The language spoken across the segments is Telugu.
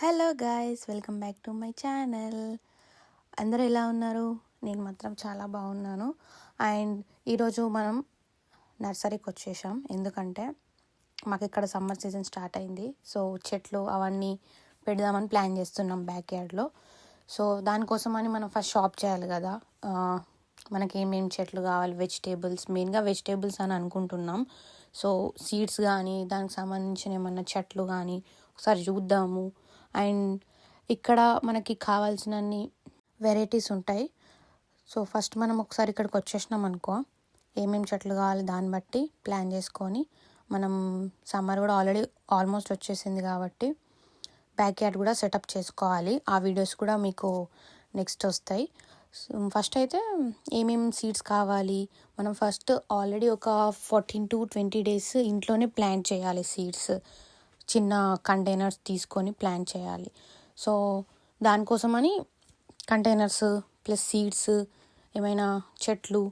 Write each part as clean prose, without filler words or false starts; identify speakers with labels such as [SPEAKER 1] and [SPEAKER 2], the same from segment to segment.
[SPEAKER 1] Hello guys, welcome back to my channel. అందరూ ఎలా ఉన్నారు? నేను మాత్రం చాలా బాగున్నాను. అండ్ ఈరోజు మనం నర్సరీకి వచ్చేసాం. ఎందుకంటే మాకు ఇక్కడ సమ్మర్ సీజన్ స్టార్ట్ అయింది. సో చెట్లు అవన్నీ పెడదామని ప్లాన్ చేస్తున్నాం బ్యాక్ యార్డ్లో. సో దానికోసమని మనం ఫస్ట్ షాప్ చేయాలి కదా. మనకి ఏమేమి చెట్లు కావాలి, వెజిటేబుల్స్, మెయిన్గా వెజిటేబుల్స్ అని అనుకుంటున్నాం. సో సీడ్స్ కానీ దానికి సంబంధించిన ఏమన్నా చెట్లు కానీ ఒకసారి చూద్దాము. అండ్ ఇక్కడ మనకి కావాల్సినన్ని వెరైటీస్ ఉంటాయి. సో ఫస్ట్ మనం ఒకసారి ఇక్కడికి వచ్చేసినాం అనుకో, ఏమేమి చెట్లు కావాలి దాన్ని బట్టి ప్లాన్ చేసుకొని మనం సమ్మర్ కూడా ఆల్మోస్ట్ వచ్చేసింది కాబట్టి బ్యాక్ యార్డ్ కూడా సెటప్ చేసుకోవాలి. ఆ వీడియోస్ కూడా మీకు నెక్స్ట్ వస్తాయి. ఫస్ట్ అయితే ఏమేమి సీడ్స్ కావాలి, మనం ఫస్ట్ ఆల్రెడీ ఒక 14 to 20 days ఇంట్లోనే ప్లాంట్ చేయాలి. సీడ్స్ చిన్న కంటైనర్స్ తీసుకొని ప్లాంట్ చేయాలి. సో దానికోసమని కంటైనర్స్ ప్లస్ సీడ్స్, ఏమైనా చెట్లు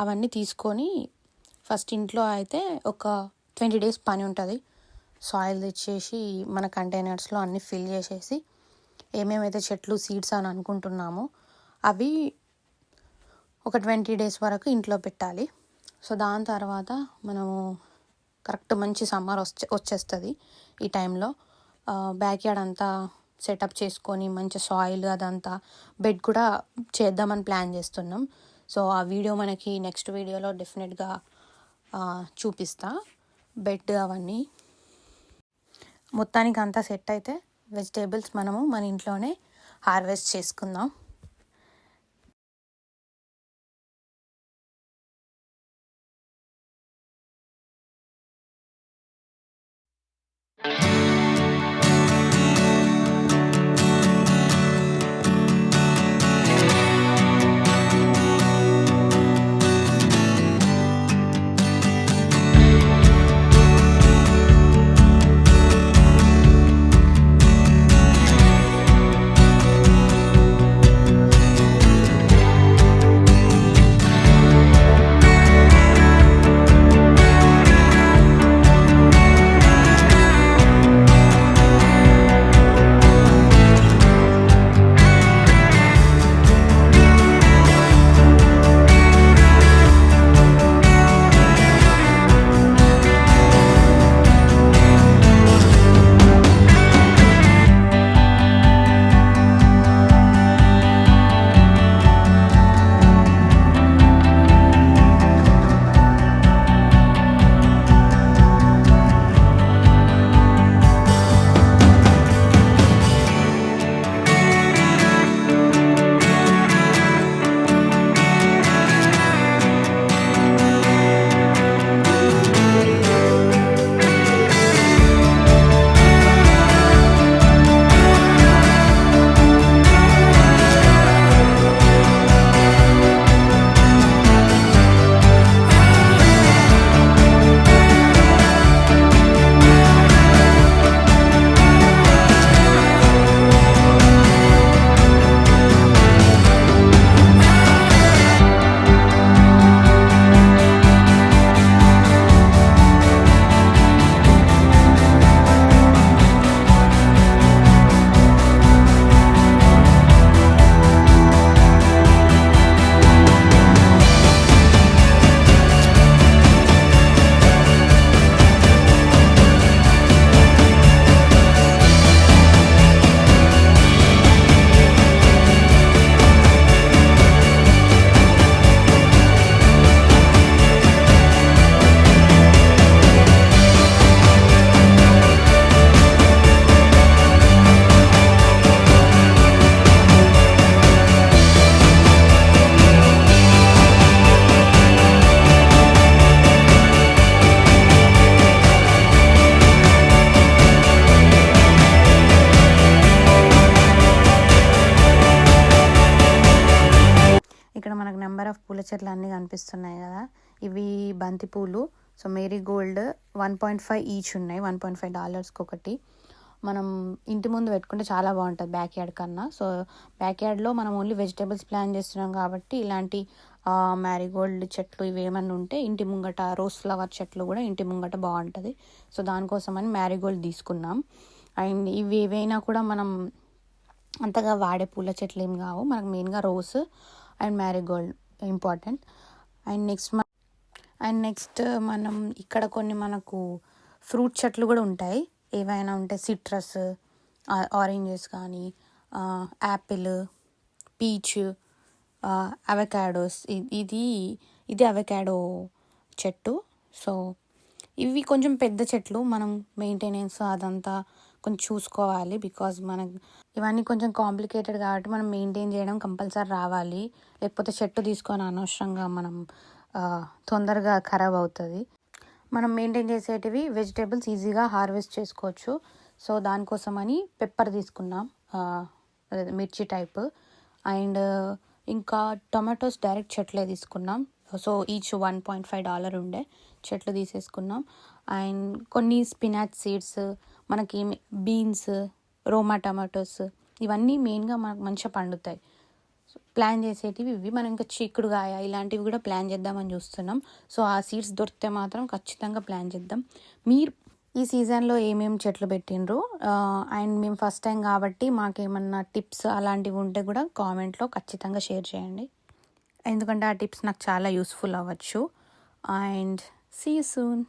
[SPEAKER 1] అవన్నీ తీసుకొని ఫస్ట్ ఇంట్లో అయితే ఒక 20 days పని ఉంటుంది. సాయిల్ తెచ్చేసి మన కంటైనర్స్లో అన్నీ ఫిల్ చేసేసి ఏమేమైతే చెట్లు సీడ్స్ అని అనుకుంటున్నామో అవి ఒక 20 days వరకు ఇంట్లో పెట్టాలి. సో దాని తర్వాత మనము కరెక్ట్ మంచి సమ్మర్ వచ్చేస్తుంది. ఈ టైంలో బ్యాక్ యార్డ్ అంతా సెటప్ చేసుకొని మంచి సాయిల్ అదంతా బెడ్ కూడా చేద్దామని ప్లాన్ చేస్తున్నాం. సో ఆ వీడియో మనకి నెక్స్ట్ వీడియోలో డెఫినెట్గా చూపిస్తా. బెడ్ అవన్నీ మొత్తానికి అంతా సెట్ అయితే వెజిటేబుల్స్ మనము మన ఇంట్లోనే హార్వెస్ట్ చేసుకుందాం. ఇక్కడ మనకు నెంబర్ ఆఫ్ పూల చెట్లు అన్నీ కనిపిస్తున్నాయి కదా. ఇవి బంతి పూలు. సో మేరీ గోల్డ్ 1.5 ఈచ్ ఉన్నాయి. $1.5 ఒకటి. మనం ఇంటి ముందు పెట్టుకుంటే చాలా బాగుంటుంది బ్యాక్ యార్డ్ కన్నా. సో బ్యాక్ యార్డ్లో మనం ఓన్లీ వెజిటేబుల్స్ ప్లాన్ చేస్తున్నాం కాబట్టి ఇలాంటి మ్యారీగోల్డ్ చెట్లు ఇవి ఏమన్నా ఉంటే ఇంటి ముంగట, రోజ్ ఫ్లవర్ చెట్లు కూడా ఇంటి ముంగట బాగుంటుంది. సో దానికోసమని మ్యారీగోల్డ్ తీసుకున్నాం. అండ్ ఇవి ఏవైనా కూడా మనం అంతగా వాడే పూల చెట్లు ఏం కావు. మనకు మెయిన్గా rose and Marie Gold important. Next మనం ఇక్కడ కొన్ని మనకు ఫ్రూట్ చెట్లు కూడా ఉంటాయి. ఏవైనా ఉంటే సిట్రస్, ఆరెంజెస్ కానీ, యాపిల్, పీచ్, అవకాడోస్. ఇది అవకాడో చెట్టు. సో ఇవి కొంచెం పెద్ద చెట్లు, మనం మెయింటెనెన్స్ అదంతా కొంచెం చూసుకోవాలి. బికాజ్ మనకు ఇవన్నీ కొంచెం కాంప్లికేటెడ్ కాబట్టి మనం మెయింటైన్ చేయడం కంపల్సరీ రావాలి. లేకపోతే చెట్టు తీసుకొని అనవసరంగా మనం తొందరగా ఖరాబ్ అవుతుంది. మనం మెయింటైన్ చేసేటివి వెజిటేబుల్స్ ఈజీగా హార్వెస్ట్ చేసుకోవచ్చు. సో దానికోసమని పెప్పర్ తీసుకున్నాం, మిర్చి టైప్. అండ్ ఇంకా టొమాటోస్ డైరెక్ట్ చెట్లే తీసుకున్నాం. సో ఈచ్ $1.5 ఉండే చెట్లు తీసేసుకున్నాం. అండ్ కొన్ని స్పినాచ్ సీడ్స్, మనకి బీన్స్, రోమా టమాటోస్, ఇవన్నీ మెయిన్గా మనకు మంచిగా పండుతాయి. ప్లాన్ చేసేటివి ఇవి. మనం ఇంకా చిక్కుడుగాయ ఇలాంటివి కూడా ప్లాన్ చేద్దామని చూస్తున్నాం. సో ఆ సీడ్స్ దొరికితే మాత్రం ఖచ్చితంగా ప్లాన్ చేద్దాం. మీరు ఈ సీజన్లో ఏమేమి చెట్లు పెట్టినరు, అండ్ మేము ఫస్ట్ టైం కాబట్టి మాకేమన్నా టిప్స్ అలాంటివి ఉంటే కూడా కామెంట్లో ఖచ్చితంగా షేర్ చేయండి. ఎందుకంటే ఆ టిప్స్ నాకు చాలా యూస్ఫుల్ అవ్వచ్చు. And see you soon.